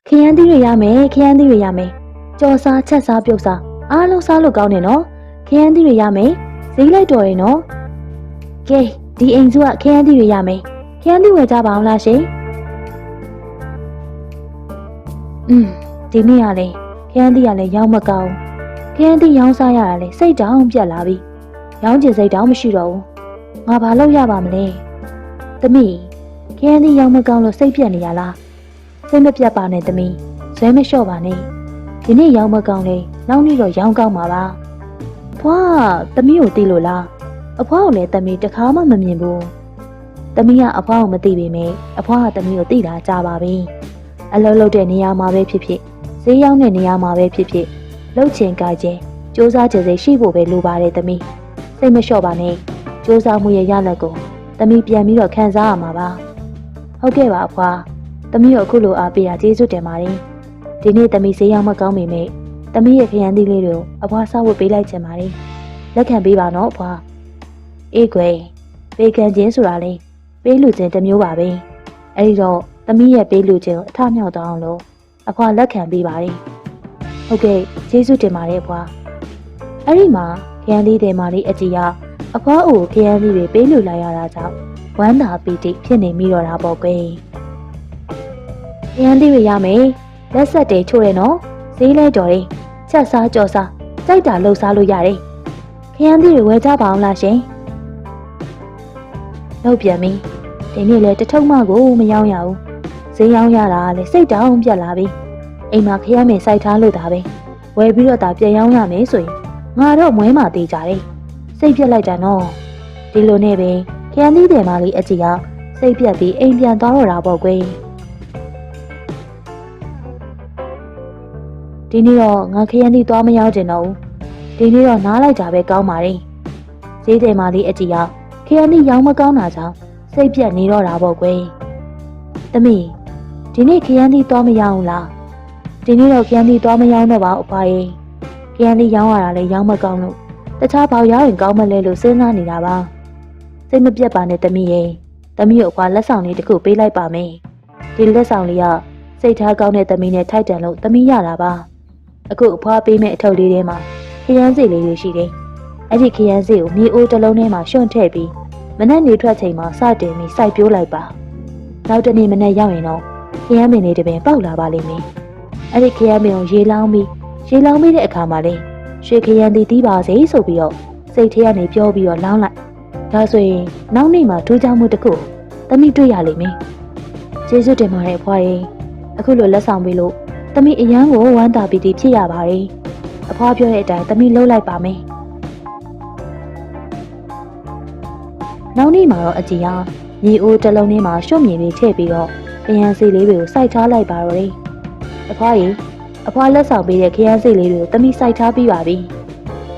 ခရမ်းသီးတွေရမယ်ခရမ်းသီးတွေရမယ်ကြော်စားချက်စားပြုတ်စားအားလုံးစားလို့ကောင်းတယ်နော်ခရမ်းသီးတွေရမယ်ဈေးလိုက်တော်တယ်နော်ကဲဒီအိမ်စုကခရမ်းသီးတွေရမယ်ခရမ်းသီးဝယ်ကြပါအောင်လားရှင်ဒီနေ့ကလေခရမ်းသီးကလည်းရောင်းမကောင်းခရမ်းသီးရောင်းစားရတာလေစိတ်တောင်ပြတ်လာပြီရောင်းကျင်စိတ်တောင်မရှိတော့ဘူးငါဘာလုပ်ရပါမလဲသမီးခရမ်းသီးရောင်းမကောင်းလို့စိတ်ပြတ်နေရလားစိတ်မပြတ်ပါနဲ့သမီးဇွဲမလျှော့ပါနဲ့ဒီနေ့ရောင်းမကောင်းလေနောက်နေ့တော့ရောင်းကောင်းပါပါဖွာသမီးကိုသိလို့လားအဖွားကိုလည်းသမီးတခါမှမမြင်ဘူးသမီးကအဖွားကိုမသိပေမဲ့အဖွားကသမီးကိုသိတာကြားပါပြီအလုပ်လုပ်တဲ့နေရာမှာပဲဖြစ်ဖြစ်ဈေးရောက်တဲ့နေရာမှာပဲဖြစ်ဖြစ်လှုပ်ချင်ကြခြင်းစူးစမ်းကြစိတ်ရှိဖို့ပဲလိုပါတယ်သမီးစိတ်မလျှော့ပါနဲ့စူးစမ်းမှုရဲ့ရလဒ်ကိုသမီးပြန်ပြီးတော့ခံစားရမှာပါဟုတ်ကဲ့ပါအဖွားသမီးကိုအခုလိုအားပေးတာကျေးဇူးတင်ပါတယ်ဒီနေ့သမီးဈေးရောက်မကောင်းပေမဲ့သမီးရဲ့ခရမ်းသီးလေးတွေကိုအဖွားစားဝတ်ပေးလိုက်ချင်ပါတယ်လက်ခံပေးပါနော်အဖွားအေးကွယ်ပေးကမ်းခြင်းဆိုတာလေပေးလူခြင်းတစ်မျိုးပါပဲအဲဒီတော့သမီးရဲ့ပေးလူခြင်းကိုအထမြောက်သွားအောင်လို့အဖွားလက်ခံပေးပါတယ်ဟုတ်ကဲ့ကျေးဇူးတင်ပါတယ်အဖွားအဲ့ဒီမှာခရမ်းသီးတွေမာလေးအကြည်ကအဖွားအိုခရမ်းသီးတွေပေးလူလိုက်ရတာကြောင့်ဝမ်းသာပီတိဖြစ်နေမိတော့တာပေါ့ကွယ်ခရမ်းသီးတွေရမယ်လက်ဆက်တွေချိုးရနော်ဈေးလဲတော်တယ်ချက်စားကြော်စားကြိုက်တာလှုပ်စားလို့ရတယ်ခရမ်းသီးတွေဝယ်ကြပါအောင်လားရှင်လောက်ပြန်ပြီဒီနေ့လဲတထုံမှကိုမရောင်းရဘူးဈေးရောင်းရတာလဲစိတ်တောင်ပြတ်လာပြီအိမ်မှာခရမ်းမင်စိုက်ထားလို့ဒါပဲဝယ်ပြီးတော့ဒါပြန်ရောင်းရမယ်ဆိုရင်ငါတော့မွဲမှာသေးကြတယ်စိတ်ပြတ်လိုက်တာနော်ဒီလိုနဲ့ပဲခရမ်းသီးတယ်မလေးအကြည့်အောင်စိတ်ပြတ်ပြီးအိမ်ပြန်သွားတော့တာပေါ့ကွယ်ဒီနေ့တော့ငါခရမ်းသီးသွားမရောက်ကျင်တော့ဘူးဒီနေ့တော့နားလိုက်တာပဲကောင်းပါတယ်ဈေးတယ်မလေးအကြည့်အောင်ခရမ်းသီးရောင်းမကောင်းတာကြောင့်စိတ်ပြတ်နေတော့တာပေါ့ကွယ်သမီးဒီနေ့ခရမ်းသီးသွားမရအောင်လားဒီနေ့တော့ခရမ်းသီးသွားမရောင်းတော့ပါဘူးအဖွားရေခရမ်းသီးရောင်းရတာလည်းရောင်းမကောင်းလို့တခြားဘောက်ရောင်းရင်ကောင်းမလဲလို့စဉ်းစားနေတာပါစိတ်မပြတ်ပါနဲ့သမီးရေသမီးကိုအဖွားလက်ဆောင်လေးတစ်ခုပေးလိုက်ပါမယ်ဒီလက်ဆောင်လေးကစိတ်ထားကောင်းတဲ့သမီးနဲ့ထိုက်တန်လို့သမီးရတာပါအခုအဖွားပေးမဲ့အထုပ်လေးထဲမှာခရမ်းစီလေးတွေရှိတယ်အဲ့ဒီခရမ်းစီကိုမြေအိုးတစ်လုံးထဲမှာရွှွန့်ထည့်ပြီးမနက်နေထွက်ချိန်မှာစတင်ပြီးစိုက်ပျိုးလိုက်ပါနောက်တနေ့မနက်ရောက်ရင်တော့ခရမ်းပင်လေးတစ်ပင်ပေါက်လာပါလိမ့်မယ်အဲ့ဒီခရမ်းပင်ကိုရေလောင်းပြီးတဲ့အခါမှာလေရွှေခရမ်းသီးတီးပါစေဆိုပြီးတော့စိတ်ထဲကနေပြောပြီးတော့လောင်းလိုက်ဒါဆိုရင်နောက်နေ့မှာထူးခြားမှုတစ်ခုသမီးတွေ့ရလိမ့်မယ်ကျေးဇူးတင်ပါတယ်အဖွားရေအခုလိုလက်ဆောင်ပေးလို့သမီးအရန်ကိုဝမ်းသာပီတိဖြစ်ရပါတယ်အဖွားပြောတဲ့အတိုင်းသမီးလှုပ်လိုက်ပါမယ်နောက်နေ့မှာတော့အကြည်ဟာမြေအိုးတစ်လုံးထဲမှာရွှွန့်မြေလေးထည့်ပြီးတော့ခရမ်းစီလေးတွေကိုစိုက်ထားလိုက်ပါတော့တယ်အဖွားရေအဖွားလက်ဆောင်ပေးတဲ့ခရမ်းစီလေးတွေကိုသမီးစိုက်ထားပြီးပါပြီ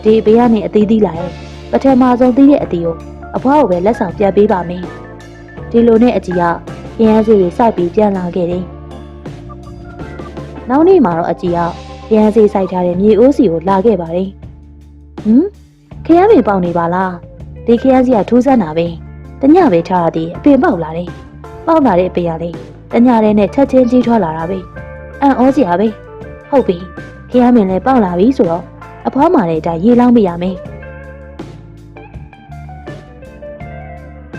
ဒီဘေးကနေအသီးသီးလာရင်ပထမဆုံးသီးတဲ့အသီးကိုအဖွားကိုပဲလက်ဆောင်ပြန်ပေးပါမယ်ဒီလိုနဲ့အကြည်ဟာခရမ်းစီတွေစိုက်ပြီးပြန်လာခဲ့တယ်နောက်နေ့မှာတော့အကြည်ဟာခရမ်းစီစိုက်ထားတဲ့မြေအိုးစီကိုလာခဲ့ပါတယ်ခရမ်းပင်ပေါက်နေပါလားဒီခရမ်းစီကထူးဆန်းတာပဲတညပဲထားရသည်အပင်ပေါက်လာတယ်ပေါက်လာတဲ့အပင်ကလေတညထဲနဲ့ချက်ချင်းကြီးထွားလာတာပဲအံ့ဩစရာပဲဟုတ်ပြီခရမ်းပင်လည်းပေါက်လာပြီဆိုတော့အဖွားမာတဲ့အတိုင်းရေလောင်းပြရမယ်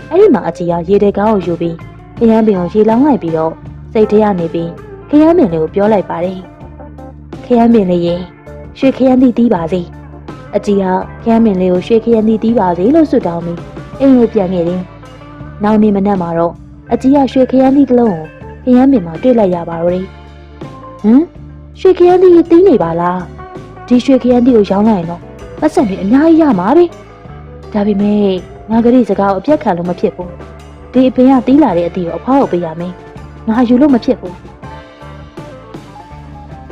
အဲ့ဒီမှာအကြည်ကရေတဲကားကိုယူပြီးခရမ်းပင်ကိုရေလောင်းလိုက်ပြီးတော့စိတ်ထဲကနေပြီးခရမ်းပင်လေးကိုပြောလိုက်ပါတယ်ခရမ်းပင်လေးရေရွှေခရမ်းသီးတီးပါစေအကြည်ကခရမ်းပင်လေးကိုရွှေခရမ်းသီးတီးပါစေလို့ဆုတောင်းပြီးအိမ်ကိုပြန်ခဲ့တယ်နောက်နေ့မနက်မှာတော့အကြည်ကရွှေခရမ်းသီးတစ်လုံးကိုခရမ်းပင်မှာတွေ့လိုက်ရပါတော့တယ်ရွှေခရမ်းသီးတီးနေပါလားဒီရွှေခရမ်းသီးကိုရောင်းလိုက်ရင်တော့ပတ်စံတွေအများကြီးရမှာပဲဒါပေမဲ့ငါကလေးစကားကိုအပြတ်ခံလို့မဖြစ်ဘူးဒီအပင်ကတီးလာတဲ့အသီးကိုအဖွားကိုပေးရမယ်ငါယူလို့မဖြစ်ဘူး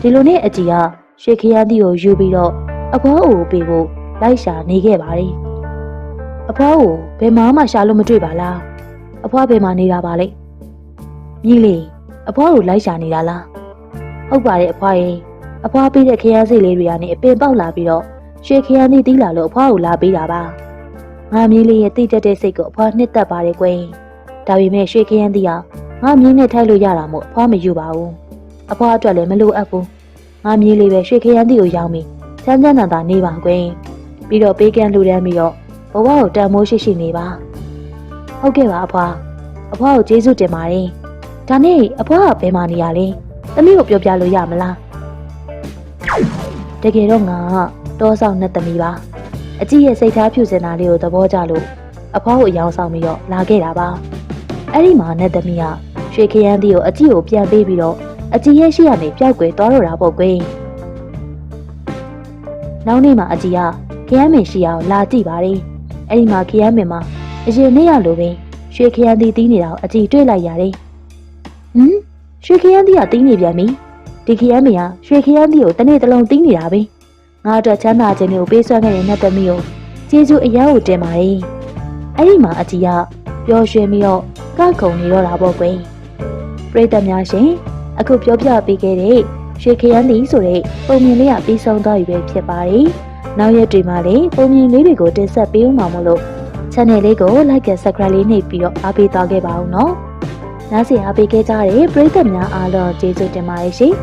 ဒီလိုနဲ့အကြည်ကရွှေခရမ်းသီးကိုယူပြီးတော့အဖွားအိုပေးဖို့လိုက်ရှာနေခဲ့ပါတယ်အဖွားကိုဘယ်မှရှာလို့မတွေ့ပါလားအဖွားဘယ်မှာနေတာပါလဲမြည်လေးအဖွားကိုလိုက်ရှာနေတာလားဟုတ်ပါတယ်အဖွားရေအဖွားပေးတဲ့ခရမ်းစိတ်လေးတွေကနေအပင်ပေါက်လာပြီးတော့ရွှေခရမ်းသီးတီးလာလို့အဖွားကိုလာပေးတာပါငါမြည်လေးရဲ့တိတ်တက်တဲ့စိတ်ကိုအဖွားနှစ်သက်ပါတယ်ကွယ်ဒါပေမဲ့ရွှေခရမ်းသီးကငါမြည်နဲ့ထိုက်လို့ရတာမို့အဖွားမယူပါဘူး အဖွားအတွက်လည်းမလိုအပ်ဘူးငါမြေးလေးပဲရွှေခရမ်းသီးကိုရောင်းပြီးချမ်းချမ်းသာသာနေပါကွယ်ပြီးတော့ပေးကမ်းလူတန်းပြီးတော့ဘဝကိုတန်မိုးရှိရှိနေပါဟုတ်ကဲ့ပါအဖွားကိုကျေးဇူးတင်ပါတယ်ဒါနဲ့အဖွားကဘယ်မှာနေရလဲသမီးကိုပြောပြလို့ရမလားတကယ်တော့ငါတောဆောင်နဲ့သမီးပါအကြည့်ရဲ့စိတ်ထားဖြူစင်တာလေးကိုသဘောကျလို့အဖွားကိုအယောင်ဆောင်ပြီးတော့လာခဲ့တာပါအဲ့ဒီမှာနဲ့သမီးကရွှေခရမ်းသီးကိုအကြည့်ကိုပြန်ပေးပြီးတော့အကြည့်ရဲ့ရှိရနေပျောက်ကွယ်သွားတော့တာပေါ့ကွယ်နောက်နေ့မှာအကြည့်ကခရမ်းမင်ရှိအောင်လာကြည့်ပါတယ်အဲ့ဒီမှာခရမ်းမင်မှာအရင်နေ့ရလိုပဲရွှေခရမ်းသီးတီးနေတာကိုအကြည့်တွေ့လိုက်ရတယ်ရွှေခရမ်းသီးကတီးနေပြန်ပြီဒီခရမ်းမင်ကရွှေခရမ်းသီးကိုတစ်နေ့တစ်လုံးတီးနေတာပဲငါအတွက်ချမ်းသာခြင်းတွေကိုပေးစွမ်းခဲ့တဲ့နတ်သမီးကိုကျေးဇူးအရန်ကိုတင်ပါတယ်အဲ့ဒီမှာအကြည့်ကပျော်ရွှင်ပြီးတော့ကခုန်နေတော့တာပေါ့ကွယ်ပရိသတ်များရှင်အခုပြောပြပေးခဲ့တဲ့ရွှေခရမ်းသီးဆိုတဲ့ပုံမြင်လေးကပြီးဆုံးသွားပြီပဲဖြစ်ပါတယ်နောက်ရက်တွေမှာလည်းပုံမြင်လေးတွေကိုတင်ဆက်ပေးဦးမှာမို့လို့ channel လေးကို like နဲ့ subscribe လေးနှိပ်ပြီးတော့အားပေးသွားခဲ့ပါဦးနော်နားဆင်အားပေးခဲ့ကြတဲ့ပရိသတ်များအားလုံးကျေးဇူးတင်ပါတယ်ရှင်